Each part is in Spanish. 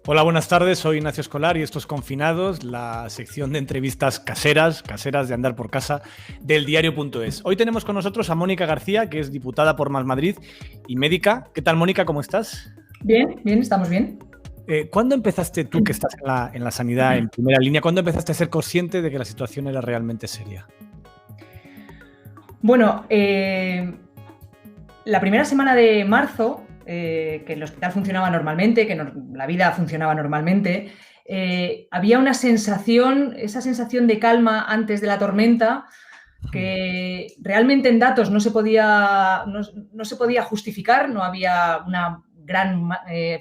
Hola, buenas tardes. Soy Ignacio Escolar y esto es Confinados, la sección de entrevistas caseras de andar por casa del diario.es. Hoy tenemos con nosotros a Mónica García, que es diputada por Más Madrid y médica. ¿Qué tal, Mónica? ¿Cómo estás? Bien, estamos bien. ¿Cuándo empezaste tú, que estás en la sanidad en primera línea, cuándo empezaste a ser consciente de que la situación era realmente seria? Bueno, la primera semana de marzo, que el hospital funcionaba normalmente, que la vida funcionaba normalmente, había una sensación, esa sensación de calma antes de la tormenta, que realmente en datos no se podía justificar. No había una gran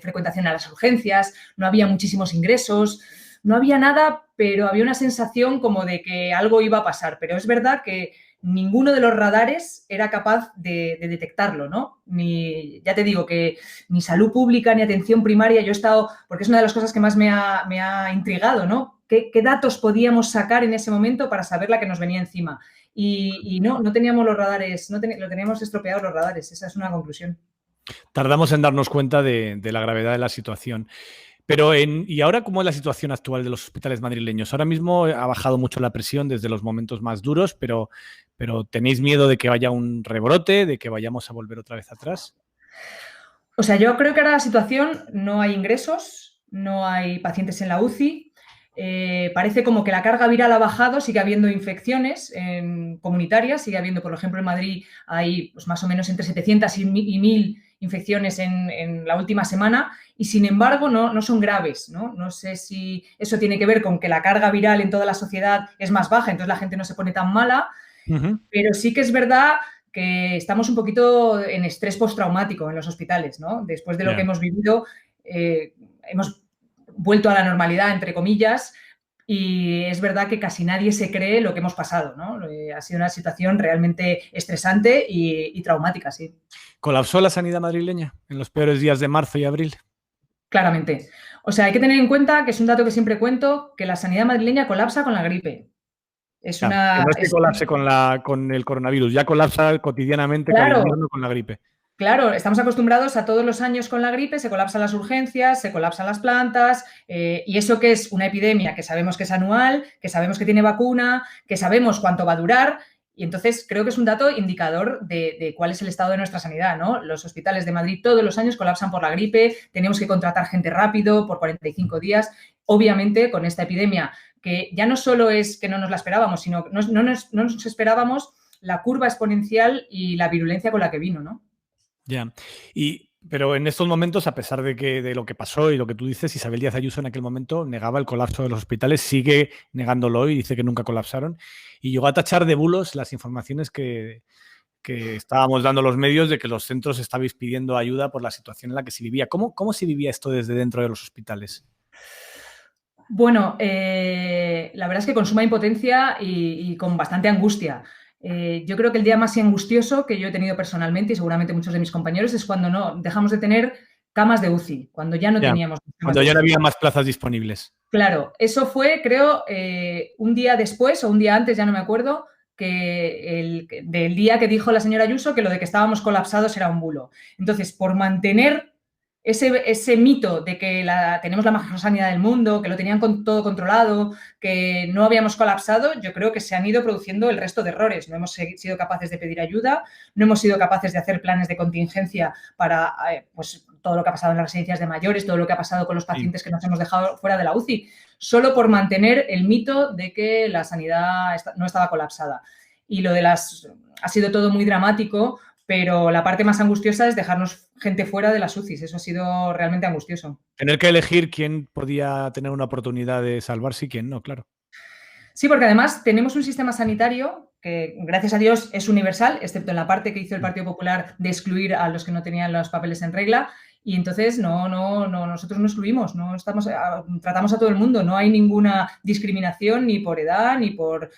frecuentación a las urgencias, no había muchísimos ingresos, no había nada, pero había una sensación como de que algo iba a pasar. Pero es verdad que ninguno de los radares era capaz de detectarlo, ¿no? Ya te digo que ni salud pública ni atención primaria. Yo he estado, porque es una de las cosas que más me ha intrigado, ¿no? ¿Qué datos podíamos sacar en ese momento para saber la que nos venía encima? Y no teníamos los radares, lo teníamos estropeados los radares. Esa es una conclusión. Tardamos en darnos cuenta de la gravedad de la situación. ¿Y ahora cómo es la situación actual de los hospitales madrileños? Ahora mismo ha bajado mucho la presión desde los momentos más duros, pero ¿tenéis miedo de que vaya un rebrote, de que vayamos a volver otra vez atrás? O sea, yo creo que ahora la situación, no hay ingresos, no hay pacientes en la UCI. Parece como que la carga viral ha bajado, sigue habiendo infecciones comunitarias, sigue habiendo, por ejemplo, en Madrid hay pues, más o menos entre 700 y 1000 infecciones en la última semana, y sin embargo no son graves, ¿no? No sé si eso tiene que ver con que la carga viral en toda la sociedad es más baja, entonces la gente no se pone tan mala, pero sí que es verdad que estamos un poquito en estrés postraumático en los hospitales, ¿no? Después de lo que hemos vivido, hemos vuelto a la normalidad, entre comillas, y es verdad que casi nadie se cree lo que hemos pasado, ¿no? Ha sido una situación realmente estresante y traumática, sí. ¿Colapsó la sanidad madrileña en los peores días de marzo y abril? Claramente. O sea, hay que tener en cuenta, que es un dato que siempre cuento, que la sanidad madrileña colapsa con la gripe. Que no es que colapse con el coronavirus, ya colapsa cotidianamente cada Claro, invierno con la gripe. claro, estamos acostumbrados a todos los años con la gripe, se colapsan las urgencias, se colapsan las plantas, y eso que es una epidemia que sabemos que es anual, que sabemos que tiene vacuna, que sabemos cuánto va a durar, y entonces creo que es un dato indicador de cuál es el estado de nuestra sanidad, ¿no? Los hospitales de Madrid todos los años colapsan por la gripe, tenemos que contratar gente rápido por 45 días, obviamente con esta epidemia, que ya no solo es que no nos la esperábamos, sino que no nos esperábamos la curva exponencial y la virulencia con la que vino, ¿no? Ya. Pero en estos momentos, a pesar de lo que pasó y lo que tú dices, Isabel Díaz Ayuso en aquel momento negaba el colapso de los hospitales, sigue negándolo y dice que nunca colapsaron. Y llegó a tachar de bulos las informaciones que estábamos dando los medios de que los centros estabais pidiendo ayuda por la situación en la que se vivía. ¿Cómo se vivía esto desde dentro de los hospitales? Bueno, la verdad es que con suma impotencia y con bastante angustia. Yo creo que el día más angustioso que yo he tenido personalmente, y seguramente muchos de mis compañeros, es cuando dejamos de tener camas de UCI, cuando ya no teníamos camas cuando de ya no UCI. había más plazas disponibles. Claro, eso fue, creo, un día después o un día antes, ya no me acuerdo, del día que dijo la señora Ayuso que lo de que estábamos colapsados era un bulo. Entonces, por mantener ese mito de que tenemos la mejor sanidad del mundo, que lo tenían todo controlado, que no habíamos colapsado, yo creo que se han ido produciendo el resto de errores. No hemos sido capaces de pedir ayuda, no hemos sido capaces de hacer planes de contingencia para pues, todo lo que ha pasado en las residencias de mayores, todo lo que ha pasado con los pacientes que nos hemos dejado fuera de la UCI, solo por mantener el mito de que la sanidad no estaba colapsada. Y ha sido todo muy dramático, pero la parte más angustiosa es dejarnos gente fuera de las UCIs. Eso ha sido realmente angustioso. Tener que elegir quién podía tener una oportunidad de salvarse y quién no, claro. Sí, porque además tenemos un sistema sanitario que, gracias a Dios, es universal, excepto en la parte que hizo el Partido Popular de excluir a los que no tenían los papeles en regla. Y entonces nosotros no excluimos, tratamos a todo el mundo, no hay ninguna discriminación ni por edad, ni por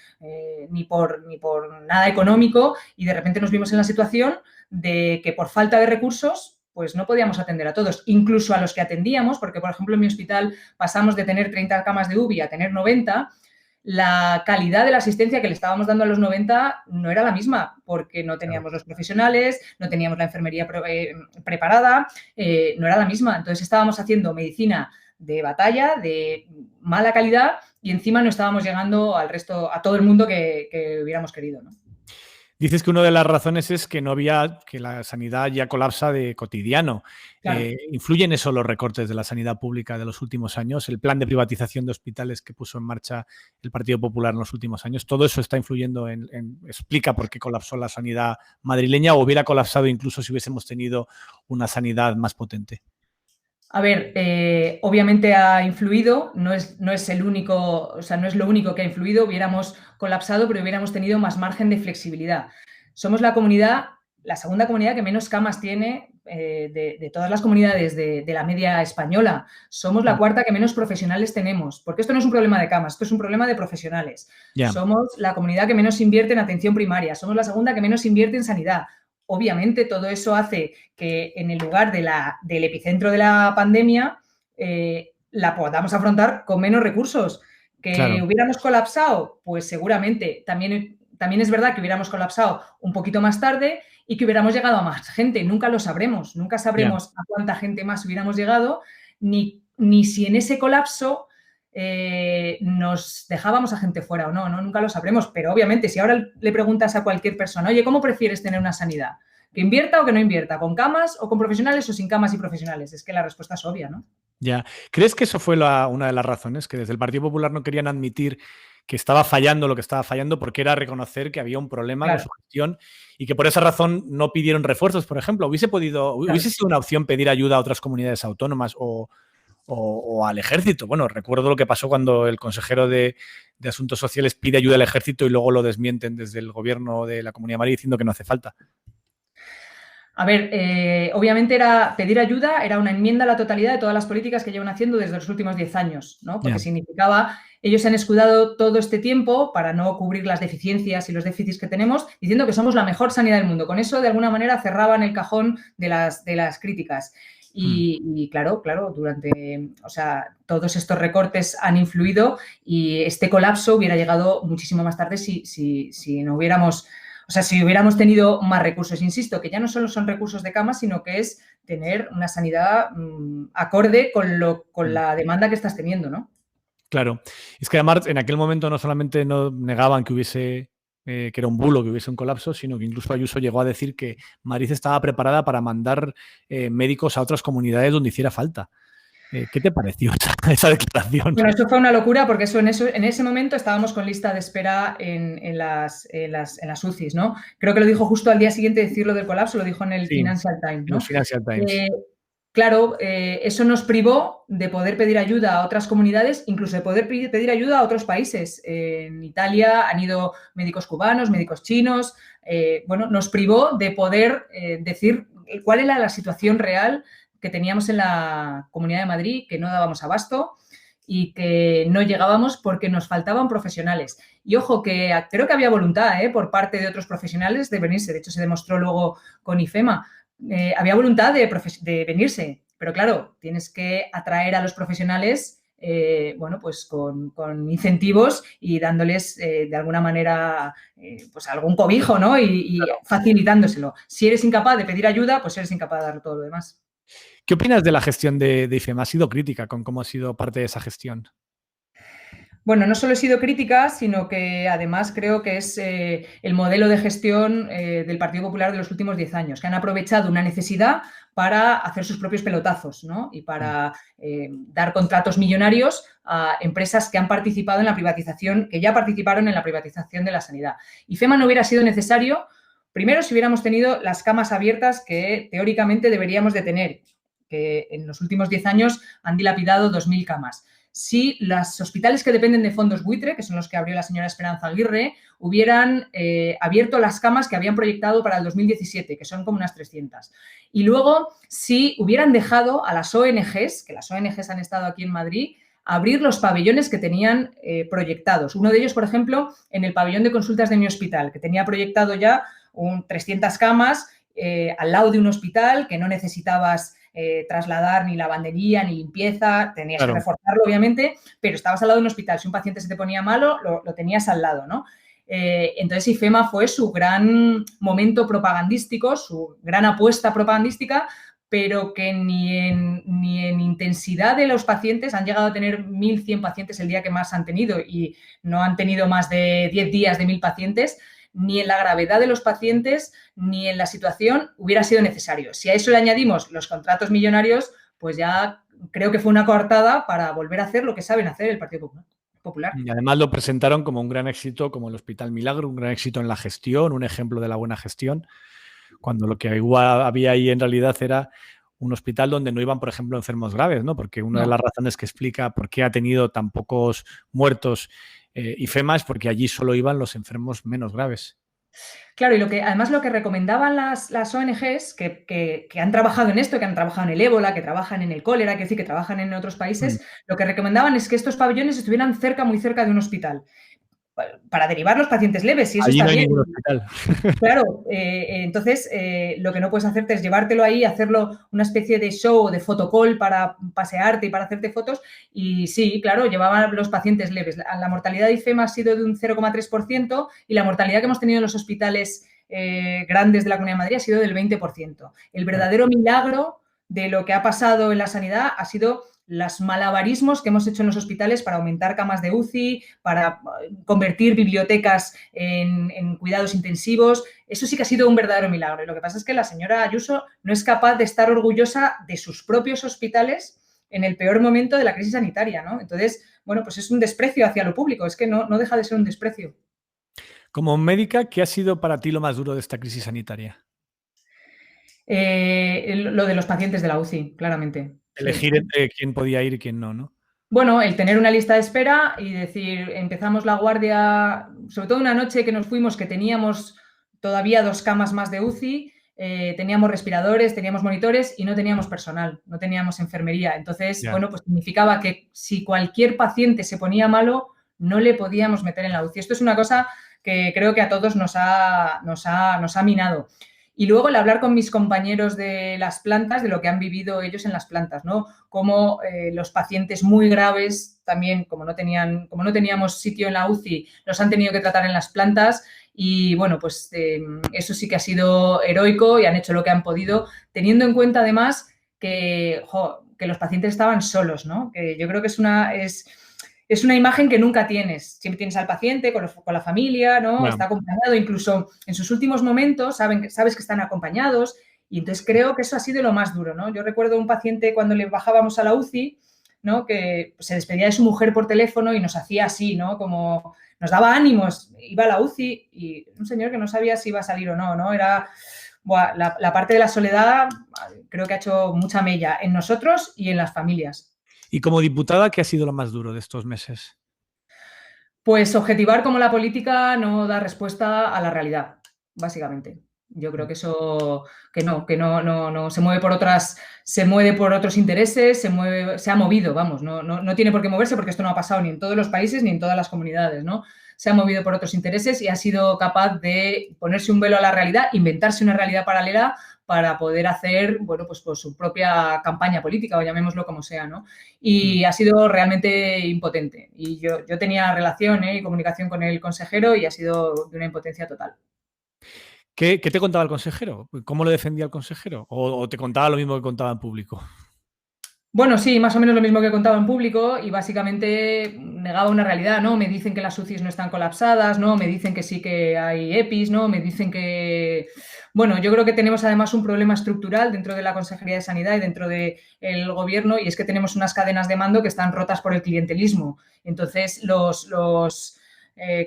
nada económico, y de repente nos vimos en la situación de que por falta de recursos pues no podíamos atender a todos, incluso a los que atendíamos, porque por ejemplo en mi hospital pasamos de tener 30 camas de UBI a tener 90. La calidad de la asistencia que le estábamos dando a los 90 no era la misma, porque no teníamos los profesionales, no teníamos la enfermería preparada, no era la misma. Entonces estábamos haciendo medicina de batalla, de mala calidad, y encima no estábamos llegando al resto, a todo el mundo que hubiéramos querido, ¿no? Dices que una de las razones es que no había, que la sanidad ya colapsa de cotidiano. Claro. ¿Influyen eso los recortes de la sanidad pública de los últimos años? El plan de privatización de hospitales que puso en marcha el Partido Popular en los últimos años, ¿todo eso está influyendo explica por qué colapsó la sanidad madrileña o hubiera colapsado incluso si hubiésemos tenido una sanidad más potente? A ver, obviamente ha influido, no es el único, o sea, no es lo único que ha influido, hubiéramos colapsado, pero hubiéramos tenido más margen de flexibilidad. Somos la segunda comunidad que menos camas tiene de todas las comunidades de la media española. Somos la cuarta que menos profesionales tenemos, porque esto no es un problema de camas, esto es un problema de profesionales. Yeah. Somos la comunidad que menos invierte en atención primaria, somos la segunda que menos invierte en sanidad. Obviamente, todo eso hace que en el lugar del epicentro de la pandemia la podamos afrontar con menos recursos. ¿Que Claro. hubiéramos colapsado? Pues seguramente. También es verdad que hubiéramos colapsado un poquito más tarde y que hubiéramos llegado a más gente. Nunca lo sabremos. Nunca sabremos a cuánta gente más hubiéramos llegado, ni si en ese colapso nos dejábamos a gente fuera o no, nunca lo sabremos, pero obviamente si ahora le preguntas a cualquier persona, oye, ¿cómo prefieres tener una sanidad? ¿Que invierta o que no invierta? ¿Con camas o con profesionales o sin camas y profesionales? Es que la respuesta es obvia, ¿no? Ya. ¿Crees que eso fue una de las razones? Que desde el Partido Popular no querían admitir que estaba fallando lo que estaba fallando porque era reconocer que había un problema con su gestión y que por esa razón no pidieron refuerzos, por ejemplo. ¿Hubiese sido una opción pedir ayuda a otras comunidades autónomas o al ejército? Bueno, recuerdo lo que pasó cuando el consejero de Asuntos Sociales pide ayuda al ejército y luego lo desmienten desde el gobierno de la Comunidad de Madrid diciendo que no hace falta. A ver, obviamente pedir ayuda era una enmienda a la totalidad de todas las políticas que llevan haciendo desde los últimos 10 años, ¿no? Porque significaba, ellos se han escudado todo este tiempo para no cubrir las deficiencias y los déficits que tenemos, diciendo que somos la mejor sanidad del mundo. Con eso, de alguna manera, cerraban el cajón de las críticas. Y claro, todos estos recortes han influido y este colapso hubiera llegado muchísimo más tarde si no hubiéramos... O sea, si hubiéramos tenido más recursos, insisto, que ya no solo son recursos de cama, sino que es tener una sanidad acorde con la demanda que estás teniendo, ¿no? Claro. Es que además en aquel momento no solamente no negaban que era un bulo, que hubiese un colapso, sino que incluso Ayuso llegó a decir que Madrid estaba preparada para mandar médicos a otras comunidades donde hiciera falta. ¿Qué te pareció esa declaración? Bueno, eso fue una locura porque en ese momento estábamos con lista de espera en las UCIs, ¿no? Creo que lo dijo justo al día siguiente de decirlo del colapso, lo dijo en el Financial Times, ¿no? El Financial Times. Claro, eso nos privó de poder pedir ayuda a otras comunidades, incluso de poder pedir ayuda a otros países. En Italia han ido médicos cubanos, médicos chinos. Bueno, nos privó de poder decir cuál era la situación real que teníamos en la Comunidad de Madrid, que no dábamos abasto y que no llegábamos porque nos faltaban profesionales. Y ojo, que creo que había voluntad por parte de otros profesionales de venirse. De hecho, se demostró luego con IFEMA. Había voluntad de venirse, pero claro, tienes que atraer a los profesionales bueno, pues con incentivos y dándoles de alguna manera pues algún cobijo, ¿no? Y facilitándoselo. Si eres incapaz de pedir ayuda, pues eres incapaz de dar todo lo demás. ¿Qué opinas de la gestión de IFEMA? ¿Has sido crítica con cómo ha sido parte de esa gestión? Bueno, no solo he sido crítica, sino que además creo que es el modelo de gestión del Partido Popular de los últimos 10 años, que han aprovechado una necesidad para hacer sus propios pelotazos, ¿no? Y para dar contratos millonarios a empresas que han participado en la privatización, que ya participaron en la privatización de la sanidad. IFEMA no hubiera sido necesario, primero, si hubiéramos tenido las camas abiertas que teóricamente deberíamos de tener, que en los últimos 10 años han dilapidado 2.000 camas. Si los hospitales que dependen de fondos buitre, que son los que abrió la señora Esperanza Aguirre, hubieran abierto las camas que habían proyectado para el 2017, que son como unas 300. Y luego, si hubieran dejado a las ONGs, que las ONGs han estado aquí en Madrid, abrir los pabellones que tenían proyectados. Uno de ellos, por ejemplo, en el pabellón de consultas de mi hospital, que tenía proyectado ya 300 camas al lado de un hospital que no necesitabas trasladar ni lavandería ni limpieza, tenías que reforzarlo obviamente, pero estabas al lado de un hospital. Si un paciente se te ponía malo, lo tenías al lado, ¿no? Entonces IFEMA fue su gran momento propagandístico, su gran apuesta propagandística pero que ni en intensidad de los pacientes han llegado a tener 1.100 pacientes el día que más han tenido y no han tenido más de 10 días de 1.000 pacientes, ni en la gravedad de los pacientes, ni en la situación hubiera sido necesario. Si a eso le añadimos los contratos millonarios, pues ya creo que fue una coartada para volver a hacer lo que saben hacer el Partido Popular. Y además lo presentaron como un gran éxito, como el Hospital Milagro, un gran éxito en la gestión, un ejemplo de la buena gestión, cuando lo que igual había ahí en realidad era un hospital donde no iban, por ejemplo, enfermos graves, ¿no? Porque una de las razones que explica por qué ha tenido tan pocos muertos IFEMA es porque allí solo iban los enfermos menos graves. Claro, y además lo que recomendaban las ONGs que han trabajado en esto, que han trabajado en el ébola, que trabajan en el cólera, que trabajan en otros países, lo que recomendaban es que estos pabellones estuvieran muy cerca de un hospital para derivar los pacientes leves. Y eso allí está no hay bien. ningún hospital. Claro, entonces lo que no puedes hacerte es llevártelo ahí, hacerlo una especie de show o de fotocall para pasearte y para hacerte fotos. Y sí, claro, llevaban los pacientes leves. La mortalidad de IFEMA ha sido de un 0,3% y la mortalidad que hemos tenido en los hospitales grandes de la Comunidad de Madrid ha sido del 20%. El verdadero milagro de lo que ha pasado en la sanidad ha sido los malabarismos que hemos hecho en los hospitales para aumentar camas de UCI, para convertir bibliotecas en cuidados intensivos. Eso sí que ha sido un verdadero milagro. Y lo que pasa es que la señora Ayuso no es capaz de estar orgullosa de sus propios hospitales en el peor momento de la crisis sanitaria, ¿no? Entonces, bueno, pues es un desprecio hacia lo público. Es que no deja de ser un desprecio. Como médica, ¿qué ha sido para ti lo más duro de esta crisis sanitaria? Lo de los pacientes de la UCI, claramente. Elegir entre quién podía ir y quién no, ¿no? Bueno, el tener una lista de espera y decir, empezamos la guardia, sobre todo una noche que nos fuimos, que teníamos todavía 2 camas más de UCI, teníamos respiradores, teníamos monitores y no teníamos personal, no teníamos enfermería. Entonces, bueno, pues significaba que si cualquier paciente se ponía malo, no le podíamos meter en la UCI. Esto es una cosa que creo que a todos nos ha minado. Y luego el hablar con mis compañeros de las plantas, de lo que han vivido ellos en las plantas, ¿no? Cómo los pacientes muy graves también, como no teníamos sitio en la UCI, los han tenido que tratar en las plantas y, bueno, pues eso sí que ha sido heroico y han hecho lo que han podido, teniendo en cuenta además que los pacientes estaban solos, ¿no? Que yo creo que es una imagen que nunca tienes. Siempre tienes al paciente con la familia, ¿no? Bueno. Está acompañado, incluso en sus últimos momentos sabes que están acompañados y entonces creo que eso ha sido lo más duro, ¿no? Yo recuerdo un paciente cuando le bajábamos a la UCI, ¿no? Que se despedía de su mujer por teléfono y nos hacía así, ¿no? Como nos daba ánimos, iba a la UCI y un señor que no sabía si iba a salir o no, ¿no? Era... Buah, la parte de la soledad creo que ha hecho mucha mella en nosotros y en las familias. Y como diputada, ¿qué ha sido lo más duro de estos meses? Pues objetivar como la política no da respuesta a la realidad, básicamente. Yo creo que eso, que no se mueve por otros intereses, se ha movido, vamos, no tiene por qué moverse porque esto no ha pasado ni en todos los países ni en todas las comunidades, ¿no? Se ha movido por otros intereses y ha sido capaz de ponerse un velo a la realidad, inventarse una realidad paralela para poder hacer, bueno, pues su propia campaña política o llamémoslo como sea, ¿no? Y ha sido realmente impotente. Y yo tenía relación y comunicación con el consejero y ha sido de una impotencia total. ¿Qué te contaba el consejero? ¿Cómo lo defendía el consejero? ¿O te contaba lo mismo que contaba en público? Bueno, sí, más o menos lo mismo que contaba en público y básicamente negaba una realidad, ¿no? Me dicen que las UCIs no están colapsadas, ¿no? Me dicen que sí que hay EPIs, ¿no? Me dicen que... Bueno, yo creo que tenemos además un problema estructural dentro de la Consejería de Sanidad y dentro del Gobierno y es que tenemos unas cadenas de mando que están rotas por el clientelismo. Entonces,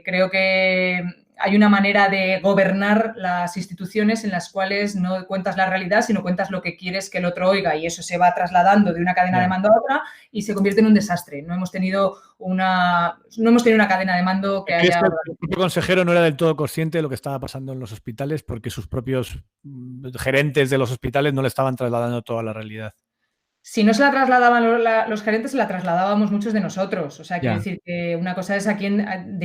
creo que hay una manera de gobernar las instituciones en las cuales no cuentas la realidad, sino cuentas lo que quieres que el otro oiga y eso se va trasladando de una cadena de mando a otra y se convierte en un desastre. No hemos tenido una cadena de mando que haya... El propio consejero no era del todo consciente de lo que estaba pasando en los hospitales porque sus propios gerentes de los hospitales no le estaban trasladando toda la realidad. Si no se la trasladaban los gerentes, se la trasladábamos muchos de nosotros. O sea, quiero decir que una cosa es de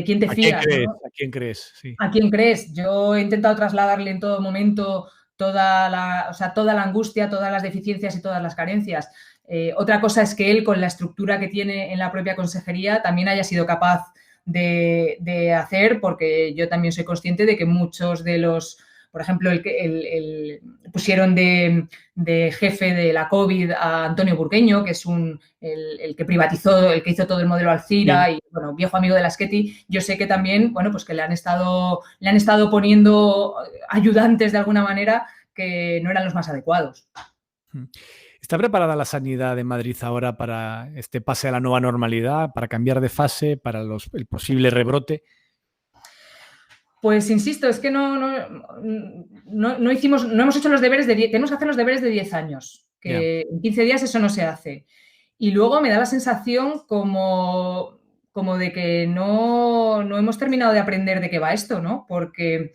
quién te fías. ¿No? ¿A quién crees? Sí. ¿A quién crees? Yo he intentado trasladarle en todo momento toda la angustia, todas las deficiencias y todas las carencias. Otra cosa es que él, con la estructura que tiene en la propia consejería, también haya sido capaz de hacer, porque yo también soy consciente de que muchos de los Por ejemplo, pusieron de jefe de la COVID a Antonio Burgueño, que es el que privatizó, el que hizo todo el modelo Alcira, Sí. y bueno, viejo amigo de la Sketi. Yo sé que también, bueno, pues que le han estado poniendo ayudantes de alguna manera que no eran los más adecuados. ¿Está preparada la sanidad de Madrid ahora para este pase a la nueva normalidad, para cambiar de fase, para el posible rebrote? Pues insisto, es que no hemos hecho los deberes tenemos que hacer los deberes de 10 años, Ya. que en 15 días eso no se hace. Y luego me da la sensación como de que no hemos terminado de aprender de qué va esto, ¿no? Porque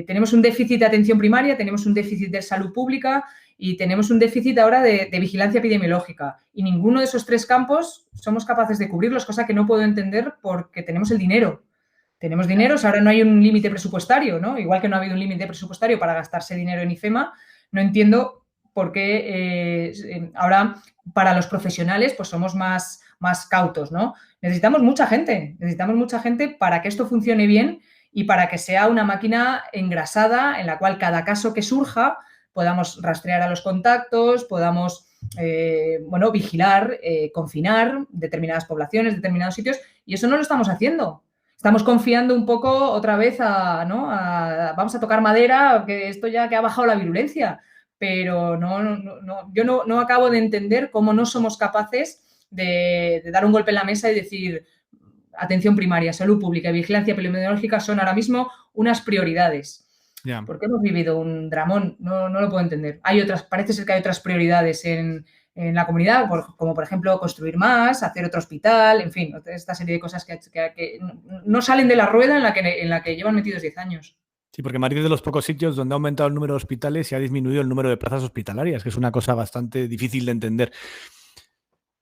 tenemos un déficit de atención primaria, tenemos un déficit de salud pública y tenemos un déficit ahora de vigilancia epidemiológica. Y ninguno de esos tres campos somos capaces de cubrirlos, cosa que no puedo entender porque tenemos el dinero. Tenemos dinero, ahora no hay un límite presupuestario, ¿no? Igual que no ha habido un límite presupuestario para gastarse dinero en IFEMA, no entiendo por qué ahora para los profesionales pues somos más cautos, ¿no? Necesitamos mucha gente para que esto funcione bien y para que sea una máquina engrasada en la cual cada caso que surja podamos rastrear a los contactos, podamos vigilar, confinar determinadas poblaciones, determinados sitios, y eso no lo estamos haciendo. Estamos confiando un poco otra vez vamos a tocar madera, que esto ya que ha bajado la virulencia, pero yo no acabo de entender cómo no somos capaces de dar un golpe en la mesa y decir atención primaria, salud pública y vigilancia epidemiológica son ahora mismo unas prioridades. Ya. Porque hemos vivido un dramón, no lo puedo entender. Parece ser que hay otras prioridades en la comunidad, como por ejemplo construir más, hacer otro hospital, en fin, esta serie de cosas que no salen de la rueda en la que llevan metidos 10 años. Sí, porque Madrid es de los pocos sitios donde ha aumentado el número de hospitales y ha disminuido el número de plazas hospitalarias, que es una cosa bastante difícil de entender.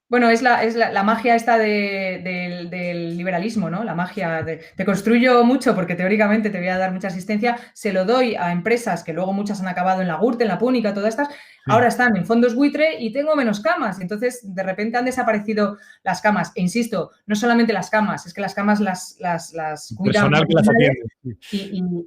Bueno, es la magia esta del liberalismo, ¿no? La magia te construyo mucho porque teóricamente te voy a dar mucha asistencia, se lo doy a empresas que luego muchas han acabado en la Gürtel, en la Púnica, todas estas, Sí. ahora están en fondos buitre y tengo menos camas. Entonces, de repente han desaparecido las camas. E insisto, no solamente las camas, es que las camas las cuidan Personal que las atiende.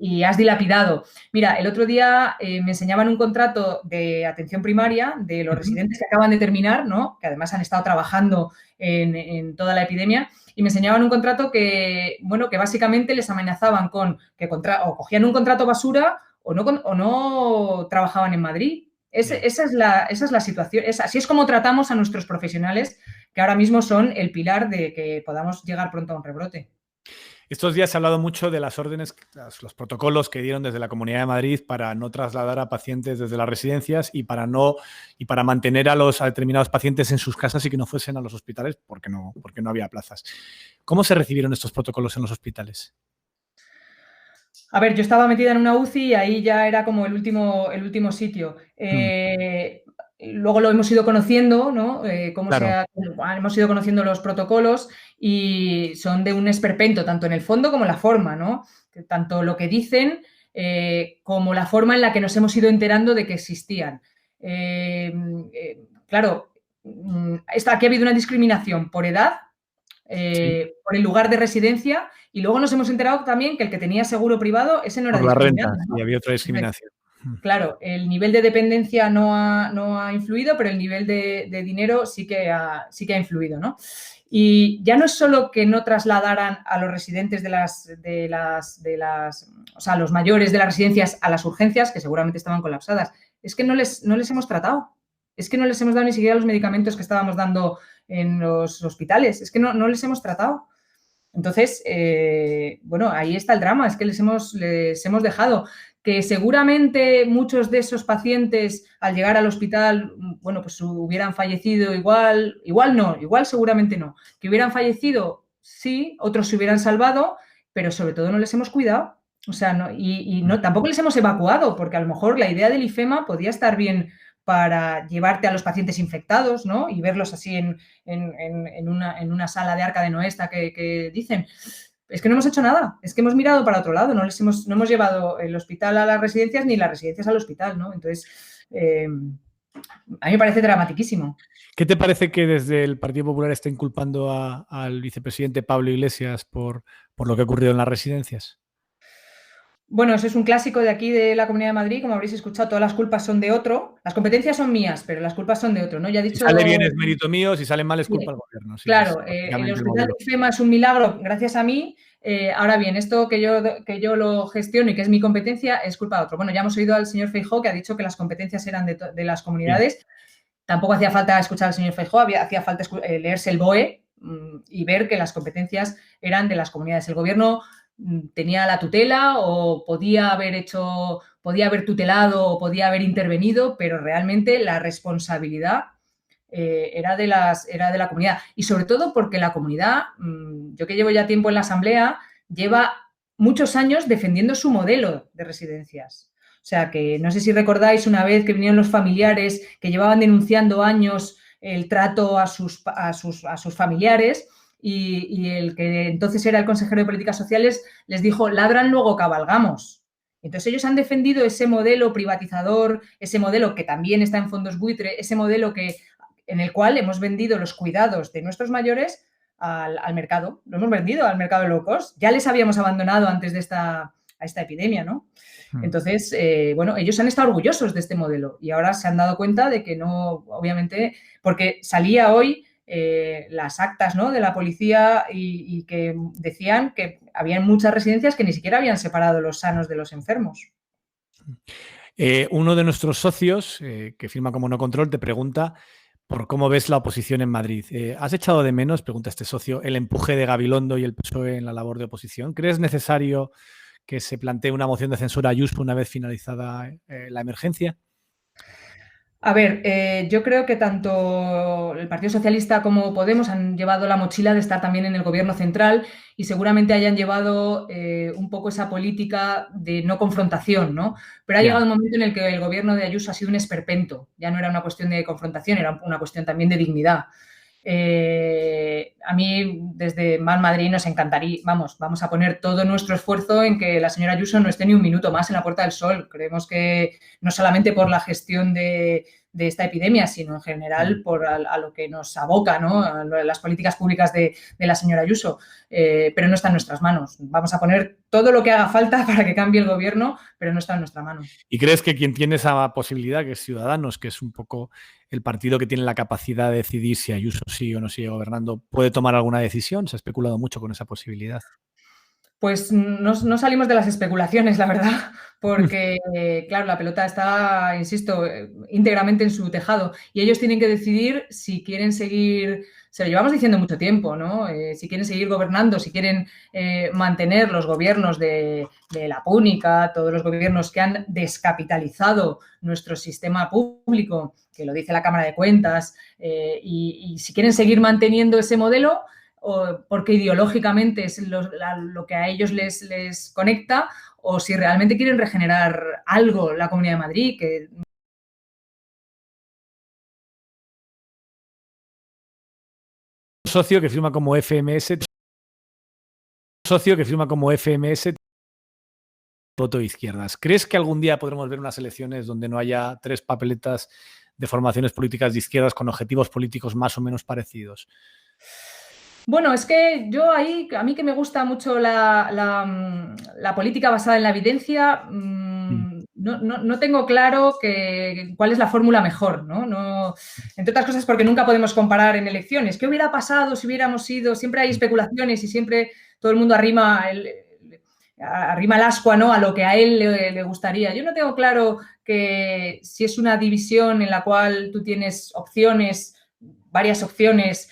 y has dilapidado. Mira, el otro día me enseñaban un contrato de atención primaria de los residentes que acaban de terminar, ¿no? Que además han estado trabajando en toda la epidemia, y me enseñaban un contrato que básicamente les amenazaban con que o cogían un contrato basura o no trabajaban en Madrid. Esa es la situación. Así es como tratamos a nuestros profesionales, que ahora mismo son el pilar de que podamos llegar pronto a un rebrote. Estos días se ha hablado mucho de las órdenes, los protocolos que dieron desde la Comunidad de Madrid para no trasladar a pacientes desde las residencias y para mantener a determinados pacientes en sus casas y que no fuesen a los hospitales porque no había plazas. ¿Cómo se recibieron estos protocolos en los hospitales? A ver, yo estaba metida en una UCI y ahí ya era como el último sitio. Luego lo hemos ido conociendo, ¿no? Claro. Hemos ido conociendo los protocolos y son de un esperpento, tanto en el fondo como en la forma, ¿no? Tanto lo que dicen como la forma en la que nos hemos ido enterando de que existían. Claro, aquí ha habido una discriminación por edad, Sí. por el lugar de residencia, y luego nos hemos enterado también que el que tenía seguro privado, ese no era Por la discriminado, renta, ¿no? y había otra discriminación. Claro, el nivel de dependencia no ha influido, pero el nivel de dinero sí que ha influido, ¿no? Y ya no es solo que no trasladaran a los residentes o sea, a los mayores de las residencias a las urgencias, que seguramente estaban colapsadas, es que no les hemos tratado. Es que no les hemos dado ni siquiera los medicamentos que estábamos dando en los hospitales. Es que no les hemos tratado. Entonces, ahí está el drama, es que les hemos dejado. Que seguramente muchos de esos pacientes al llegar al hospital, pues hubieran fallecido igual seguramente no. Que hubieran fallecido, sí, otros se hubieran salvado, pero sobre todo no les hemos cuidado. O sea, tampoco les hemos evacuado, porque a lo mejor la idea del IFEMA podía estar bien para llevarte a los pacientes infectados, ¿no? Y verlos así en una sala de Arca de Noé que dicen. Es que no hemos hecho nada, es que hemos mirado para otro lado, no hemos llevado el hospital a las residencias ni las residencias al hospital, ¿no? Entonces, a mí me parece dramatiquísimo. ¿Qué te parece que desde el Partido Popular está inculpando al vicepresidente Pablo Iglesias por lo que ha ocurrido en las residencias? Bueno, eso es un clásico de aquí de la Comunidad de Madrid, como habréis escuchado, todas las culpas son de otro. Las competencias son mías, pero las culpas son de otro, ¿no? Ya ha Si sale dicho... bien es mérito mío, si sale mal es culpa del gobierno. Sí, es Claro, el básicamente el hospital modelo. de IFEMA es un milagro gracias a mí. Ahora bien, esto que yo lo gestiono y que es mi competencia es culpa de otro. Bueno, ya hemos oído al señor Feijóo que ha dicho que las competencias eran de las Sí. comunidades. Tampoco hacía falta escuchar al señor Feijóo, hacía falta leerse el BOE y ver que las competencias eran de las comunidades. El gobierno tenía la tutela o podía haber tutelado o podía haber intervenido, pero realmente la responsabilidad era de la comunidad. Y sobre todo porque la comunidad, yo que llevo ya tiempo en la asamblea, lleva muchos años defendiendo su modelo de residencias. O sea, que no sé si recordáis una vez que vinieron los familiares que llevaban denunciando años el trato a sus familiares y el que entonces era el consejero de Políticas Sociales les dijo, ladran, luego cabalgamos. Entonces ellos han defendido ese modelo privatizador, ese modelo que también está en fondos buitre, ese modelo en el cual hemos vendido los cuidados de nuestros mayores al mercado. Lo hemos vendido al mercado de low cost. Ya les habíamos abandonado antes de a esta epidemia, ¿no? Entonces, bueno, ellos han estado orgullosos de este modelo y ahora se han dado cuenta de que no, obviamente, porque salía hoy las actas, ¿no?, de la policía y que decían que había muchas residencias que ni siquiera habían separado los sanos de los enfermos. Uno de nuestros socios, que firma como No Control, te pregunta por cómo ves la oposición en Madrid. ¿Has echado de menos, pregunta este socio, el empuje de Gabilondo y el PSOE en la labor de oposición? ¿Crees necesario que se plantee una moción de censura a Ayuso una vez finalizada la emergencia? A ver, yo creo que tanto el Partido Socialista como Podemos han llevado la mochila de estar también en el gobierno central y seguramente hayan llevado un poco esa política de no confrontación, ¿no? Pero ha llegado un momento en el que el gobierno de Ayuso ha sido un esperpento. Ya no era una cuestión de confrontación, era una cuestión también de dignidad. A mí, desde Más Madrid, nos encantaría, vamos a poner todo nuestro esfuerzo en que la señora Ayuso no esté ni un minuto más en la Puerta del Sol. Creemos que no solamente por la gestión de esta epidemia, sino en general por a lo que nos aboca, ¿no?, a las políticas públicas de la señora Ayuso, pero no está en nuestras manos. Vamos a poner todo lo que haga falta para que cambie el gobierno, pero no está en nuestra mano. ¿Y crees que quien tiene esa posibilidad, que es Ciudadanos, que es un poco el partido que tiene la capacidad de decidir si Ayuso sigue o no sigue gobernando, puede tomar alguna decisión? Se ha especulado mucho con esa posibilidad. Pues no salimos de las especulaciones, la verdad, porque, claro, la pelota está, insisto, íntegramente en su tejado y ellos tienen que decidir si quieren seguir, se lo llevamos diciendo mucho tiempo, ¿no? Si quieren seguir gobernando, si quieren mantener los gobiernos de la Púnica, todos los gobiernos que han descapitalizado nuestro sistema público, que lo dice la Cámara de Cuentas, y si quieren seguir manteniendo ese modelo, o porque ideológicamente es lo que a ellos les conecta, o si realmente quieren regenerar algo la Comunidad de Madrid, que Socio que firma como FMS, voto de izquierdas. ¿Crees que algún día podremos ver unas elecciones donde no haya tres papeletas de formaciones políticas de izquierdas con objetivos políticos más o menos parecidos? Bueno, es que yo ahí, a mí que me gusta mucho la política basada en la evidencia, no tengo claro cuál es la fórmula mejor, ¿no? Entre otras cosas porque nunca podemos comparar en elecciones. ¿Qué hubiera pasado si hubiéramos ido? Siempre hay especulaciones y siempre todo el mundo arrima el ascua, ¿no?, a lo que a él le gustaría. Yo no tengo claro que si es una división en la cual tú tienes varias opciones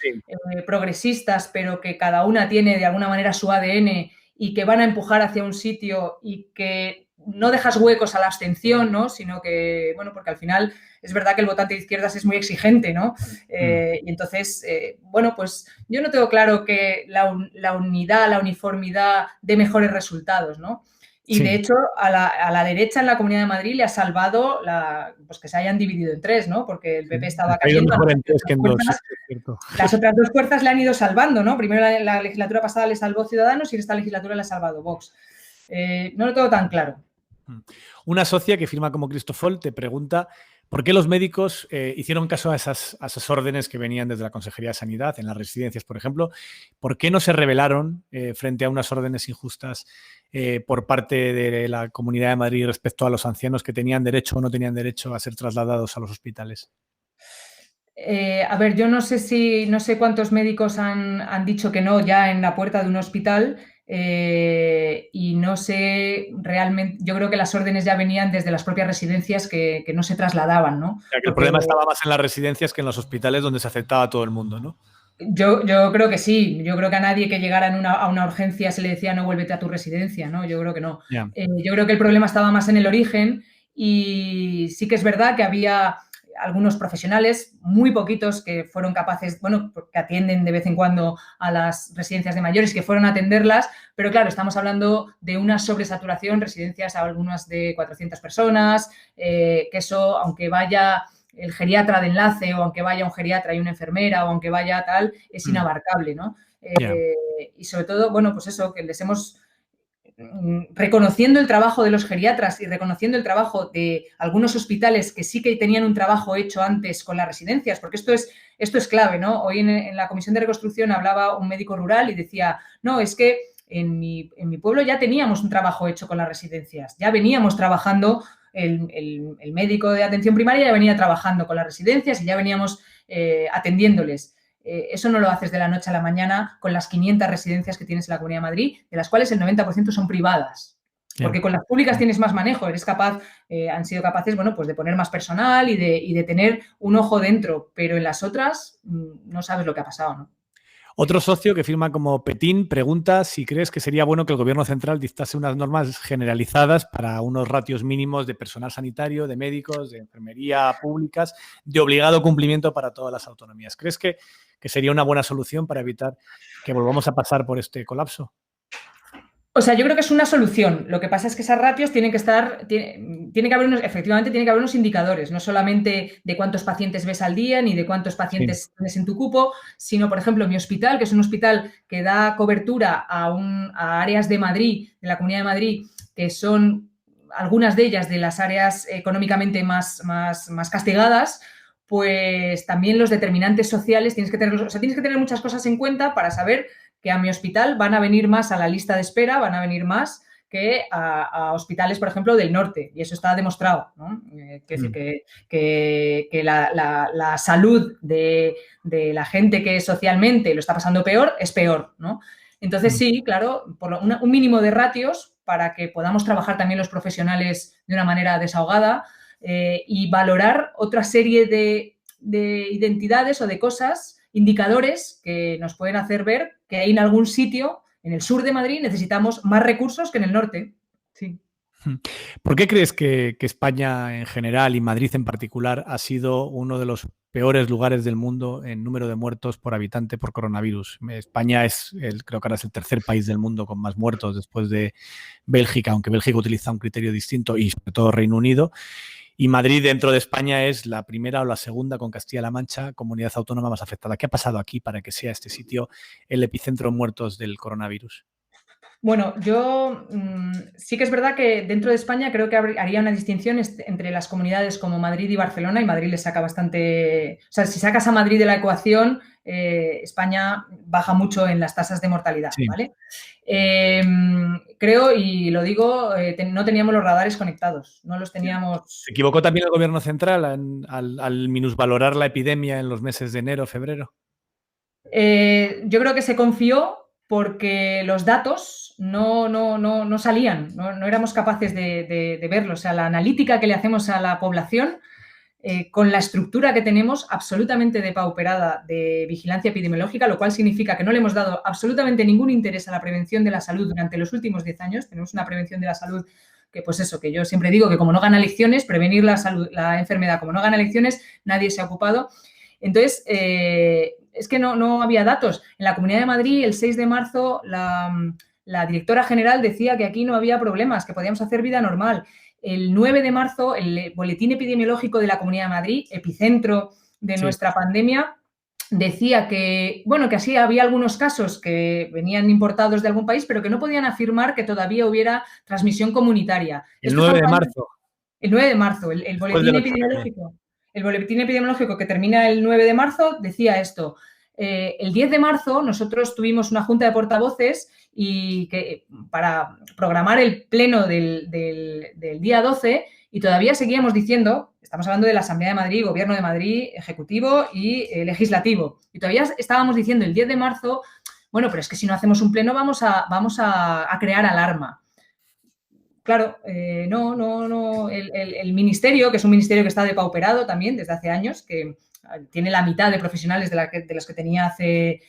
progresistas, pero que cada una tiene de alguna manera su ADN y que van a empujar hacia un sitio y que no dejas huecos a la abstención, ¿no?, sino que, bueno, porque al final es verdad que el votante de izquierdas es muy exigente, ¿no? Y entonces, bueno, pues yo no tengo claro que la unidad, la uniformidad dé mejores resultados, ¿no? Y Sí. de hecho, a la derecha en la Comunidad de Madrid le ha salvado pues que se hayan dividido en tres, ¿no? Porque el PP estaba Ha ido cayendo. mejor en tres que en dos, es cierto. Las otras dos fuerzas le han ido salvando, ¿no? Primero la legislatura pasada le salvó Ciudadanos y esta legislatura le ha salvado Vox. No lo tengo tan claro. Una socia que firma como Cristofol te pregunta ¿Por qué los médicos hicieron caso a esas órdenes que venían desde la Consejería de Sanidad, en las residencias, por ejemplo? ¿Por qué no se rebelaron frente a unas órdenes injustas por parte de la Comunidad de Madrid respecto a los ancianos que tenían derecho o no tenían derecho a ser trasladados a los hospitales? A ver, yo no sé cuántos médicos han dicho que no ya en la puerta de un hospital, y no sé realmente, yo creo que las órdenes ya venían desde las propias residencias que no se trasladaban, ¿no? O sea, que el Porque problema estaba más en las residencias que en los hospitales donde se aceptaba a todo el mundo, ¿no? yo creo que sí, yo creo que a nadie que llegara a una urgencia se le decía no vuélvete a tu residencia, ¿no? Yo creo que no. Ya. Yo creo que el problema estaba más en el origen y sí que es verdad que había algunos profesionales, muy poquitos, que fueron capaces, bueno, que atienden de vez en cuando a las residencias de mayores, que fueron a atenderlas, pero claro, estamos hablando de una sobresaturación, residencias a algunas de 400 personas, que eso, aunque vaya el geriatra de enlace o aunque vaya un geriatra y una enfermera o aunque vaya tal, es inabarcable, ¿no? Yeah. Y sobre todo, bueno, pues eso, que les hemos reconociendo el trabajo de los geriatras y reconociendo el trabajo de algunos hospitales que sí que tenían un trabajo hecho antes con las residencias, porque esto es clave, ¿no? Hoy en la Comisión de Reconstrucción hablaba un médico rural y decía, no, es que en mi pueblo ya teníamos un trabajo hecho con las residencias, ya veníamos trabajando, el médico de atención primaria ya venía trabajando con las residencias y ya veníamos atendiéndoles. Eso no lo haces de la noche a la mañana con las 500 residencias que tienes en la Comunidad de Madrid, de las cuales el 90% son privadas. Porque con las públicas tienes más manejo, eres capaz, han sido capaces, bueno, pues de poner más personal y de tener un ojo dentro, pero en las otras no sabes lo que ha pasado, ¿no? Otro socio que firma como Petín pregunta si crees que sería bueno que el Gobierno central dictase unas normas generalizadas para unos ratios mínimos de personal sanitario, de médicos, de enfermería públicas, de obligado cumplimiento para todas las autonomías. ¿Crees que sería una buena solución para evitar que volvamos a pasar por este colapso? O sea, yo creo que es una solución. Lo que pasa es que esas ratios tienen que estar, tiene que haber efectivamente tiene que haber unos indicadores, no solamente de cuántos pacientes ves al día ni de cuántos pacientes tienes en tu cupo, sino, por ejemplo, mi hospital, que es un hospital que da cobertura a áreas de Madrid, de la Comunidad de Madrid, que son algunas de ellas de las áreas económicamente más castigadas, pues también los determinantes sociales tienes que tener muchas cosas en cuenta para saber que a mi hospital van a venir más a la lista de espera, van a venir más que a hospitales, por ejemplo, del norte. Y eso está demostrado, ¿no? Que la salud de la gente que socialmente lo está pasando peor es peor, ¿no? Entonces, sí, claro, por un mínimo de ratios para que podamos trabajar también los profesionales de una manera desahogada y valorar otra serie de identidades o de cosas, indicadores que nos pueden hacer ver que hay en algún sitio, en el sur de Madrid, necesitamos más recursos que en el norte. Sí. ¿Por qué crees que España en general y Madrid en particular ha sido uno de los peores lugares del mundo en número de muertos por habitante por coronavirus? España creo que ahora es el tercer país del mundo con más muertos después de Bélgica, aunque Bélgica utiliza un criterio distinto y sobre todo Reino Unido. Y Madrid, dentro de España, es la primera o la segunda, con Castilla-La Mancha, comunidad autónoma más afectada. ¿Qué ha pasado aquí para que sea este sitio el epicentro de muertos del coronavirus? Bueno, yo sí que es verdad que dentro de España creo que haría una distinción entre las comunidades como Madrid y Barcelona, y Madrid le saca bastante... O sea, si sacas a Madrid de la ecuación, España baja mucho en las tasas de mortalidad, sí. ¿Vale? Creo, y lo digo, no teníamos los radares conectados, no los teníamos... ¿Se equivocó también el Gobierno central al minusvalorar la epidemia en los meses de enero, febrero? Yo creo que se confió porque los datos no salían, no éramos capaces de verlos. O sea, la analítica que le hacemos a la población, con la estructura que tenemos absolutamente depauperada de vigilancia epidemiológica, lo cual significa que no le hemos dado absolutamente ningún interés a la prevención de la salud durante los últimos 10 años. Tenemos una prevención de la salud que, pues eso, que yo siempre digo que como no gana elecciones, prevenir la enfermedad, como no gana elecciones, nadie se ha ocupado. Entonces, es que no había datos. En la Comunidad de Madrid, el 6 de marzo, la directora general decía que aquí no había problemas, que podíamos hacer vida normal. El 9 de marzo, el Boletín Epidemiológico de la Comunidad de Madrid, epicentro de nuestra pandemia, decía que, bueno, que así había algunos casos que venían importados de algún país, pero que no podían afirmar que todavía hubiera transmisión comunitaria. El 9 de marzo. El 9 de marzo, el boletín epidemiológico. el boletín epidemiológico que termina el 9 de marzo decía esto. El 10 de marzo nosotros tuvimos una junta de portavoces para programar el pleno del día 12 y todavía seguíamos diciendo, estamos hablando de la Asamblea de Madrid, Gobierno de Madrid, Ejecutivo y Legislativo, y todavía estábamos diciendo el 10 de marzo, bueno, pero es que si no hacemos un pleno vamos a crear alarma. Claro, no. El ministerio, que es un ministerio que está depauperado también desde hace años, que tiene la mitad de profesionales de los que tenía hace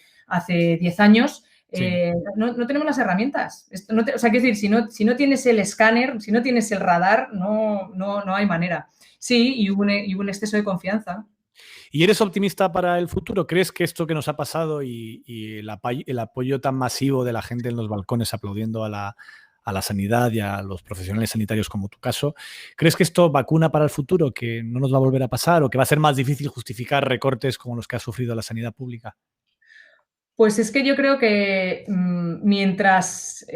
10 años, sí. No tenemos las herramientas. O sea, quiero decir, si no tienes el escáner, si no tienes el radar, no hay manera. Sí, y hubo un exceso de confianza. ¿Y eres optimista para el futuro? ¿Crees que esto que nos ha pasado y el apoyo tan masivo de la gente en los balcones aplaudiendo a la sanidad y a los profesionales sanitarios como tu caso, ¿crees que esto vacuna para el futuro, que no nos va a volver a pasar o que va a ser más difícil justificar recortes como los que ha sufrido la sanidad pública? Pues es que yo creo que mientras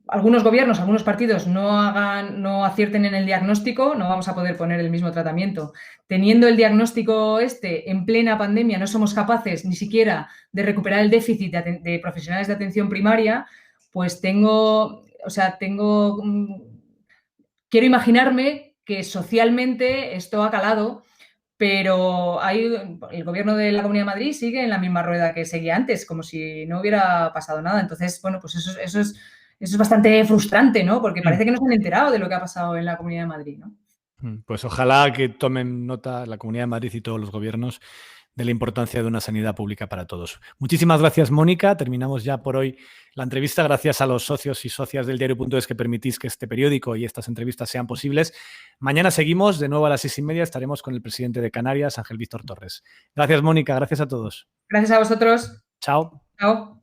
algunos gobiernos, algunos partidos no acierten en el diagnóstico, no vamos a poder poner el mismo tratamiento. Teniendo el diagnóstico en plena pandemia, no somos capaces ni siquiera de recuperar el déficit de profesionales de atención primaria, pues quiero imaginarme que socialmente esto ha calado. Pero el gobierno de la Comunidad de Madrid sigue en la misma rueda que seguía antes, como si no hubiera pasado nada. Entonces, bueno, pues eso es bastante frustrante, ¿no? Porque parece que no se han enterado de lo que ha pasado en la Comunidad de Madrid, ¿no? Pues ojalá que tomen nota la Comunidad de Madrid y todos los gobiernos de la importancia de una sanidad pública para todos. Muchísimas gracias, Mónica. Terminamos ya por hoy la entrevista. Gracias a los socios y socias del diario.es que permitís que este periódico y estas entrevistas sean posibles. Mañana seguimos, de nuevo a las 6:30, estaremos con el presidente de Canarias, Ángel Víctor Torres. Gracias, Mónica. Gracias a todos. Gracias a vosotros. Chao. Chao.